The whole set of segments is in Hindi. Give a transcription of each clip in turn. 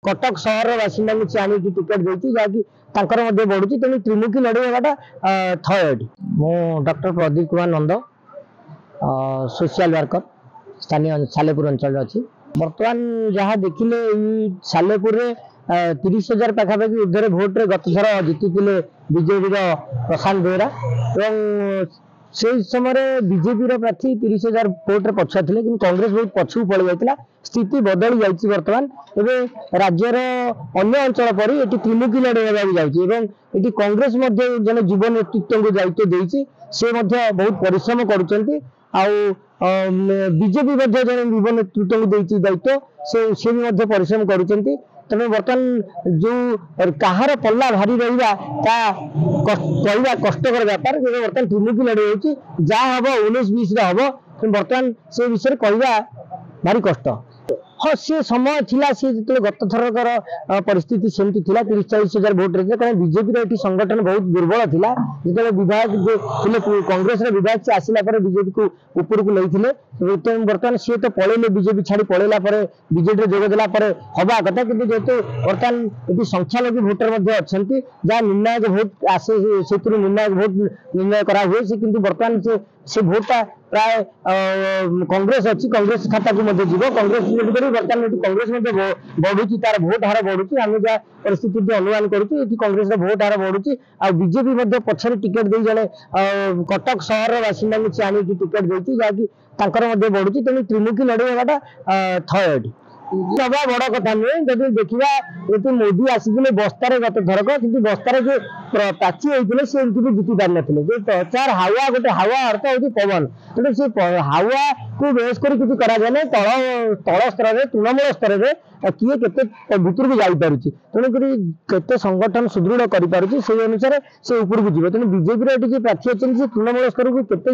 कटक सहर बासिंदा से आनी टिकेट देती जहाँकि बढ़ुची तेणु त्रिमुखी लड़ेगा थर्ड। मु डॉक्टर प्रदीप कुमार नंद सोशल वर्कर स्थानीय सालेपुर अंचल अच्छी। बर्तमान जहाँ देखिले सालेपुर 30,000 पाखापाखि ऊर्धर भोट्रे गत थर जीति बीजेपी प्रशांत बेहरा से समय बीजेपी प्रार्थी 30,000 भोट्रे पछुआ थे कि कांग्रेस बहुत पछू पड़ जाता। स्थिति बदली जाती बर्तमान एवं राज्यर अन्य अंचल पर ये त्रिमुखी लड़े जाती कांग्रेस जन युव नेतृत्व को दायित्व देती से बहुत परिश्रम करुँच बीजेपी जन युव नेतृत्व को देती दायित्व से भी परिश्रम करुँच। तेणु बर्तमान जो कहार पल्ला भारी रहा कहवा कष्टर व्यापार बर्तमान त्रिमुखी लड़े जहाँ हम 19-20 हम बर्तमान से विषय कहवा भारी कष्ट। हाँ सी समय थिला सी जो गत थरकर परिस्थिति सेमती थिला 30-40,000 भोट रही कारण बीजेपी ये संगठन बहुत दुर्बल थिला जो विधायक जो थे कांग्रेस विधायक से आसला बीजेपी को ऊपर को नहीं बर्तमान सी तो पलैले बीजेपी छाड़ी पलैला बीजेपी जोगदेला हवा कथा कि जेहेतु बर्तमान ये संख्यालघु भोटर अच्छा जहाँ निर्णायक भोट आसे से निर्णायक भोट निर्णय करा हुए से किंतु बर्तमान से भोटा प्राय कांग्रेस अच्छी कांग्रेस खाता को जीव कांग्रेस बर्तमान कांग्रेस बढ़ुची तार भोट हार बढ़ुची आम जहाँ परिस्थिति अनुमान करुँ कांग्रेस भोट हार बढ़ुची आ बीजेपी पछरे टिकेट दे जड़े कटक सहर बासिंदा से आनी टिकेट देती जहाँकि बढ़ुची तेणु त्रिमुखी लड़ेगा थर्ड हवा बड़ कथा नुहे। जब देखा ये मोदी आसिले बस्तार गत थरक कि बस्तार जो प्राची होते से जीति पार ना जो प्रचार हावा गोटे हावा अर्थ हूँ पवन तेणु से हावा को बेस कर तल स्तर में तृणमूल स्तर में किए के भीतर को जापार तेणुक संगठन सुदृढ़ कर से अनुसार से ऊपर को जीव तेणु बीजेपी ये प्रार्थी अच्छे से तृणमूल स्तर को केते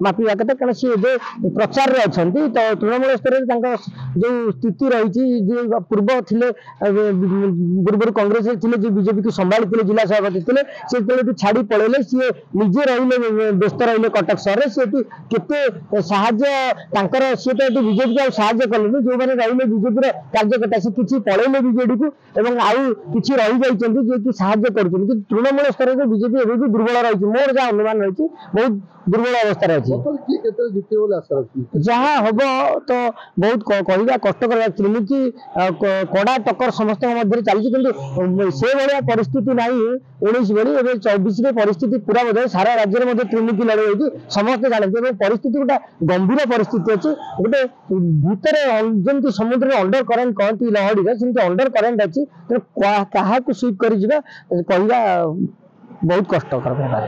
मापिया कथा कारण सी प्रचार में अच्छा तो तृणमूल स्तर में जो स्थिति रही पूर्व थे पूर्व कांग्रेस जो बीजेपी को संभाली जिला सभापति थे से छाड़ी पलैले सी निजे रही व्यस्त रही कटक सहर से केते साहाय्य सी तो बीजेपी को साहाय्य कले जो मैंने रही बीजेपी कार्यकर्ता से किसी पलैले बीजेडी को रही जी साहाय्य कर तृणमूल स्तर में बीजेपी एवं दुर्बल रही मोर जहाँ अनुमान रही बहुत दुर्बल अवस्था अच्छी जहाँ हम तो बहुत कहवा कष्टकर त्रिमुखी कड़ा टक्कर समस्त चलती कि से भाया परिस्थिति ना 19 भली 24 परिस्थिति पूरा बदल सारा राज्य में त्रिमुखी लड़े होती समस्ते जानते परिस्थिति गोटे गंभीर परिस्थिति अच्छी गोटे भितर जमी समुद्र अंडर करेन्ट कहती लहड़ी से अंडर करेन्ट अच्छी क्या स्वीप कर कहवा बहुत कष्टकर।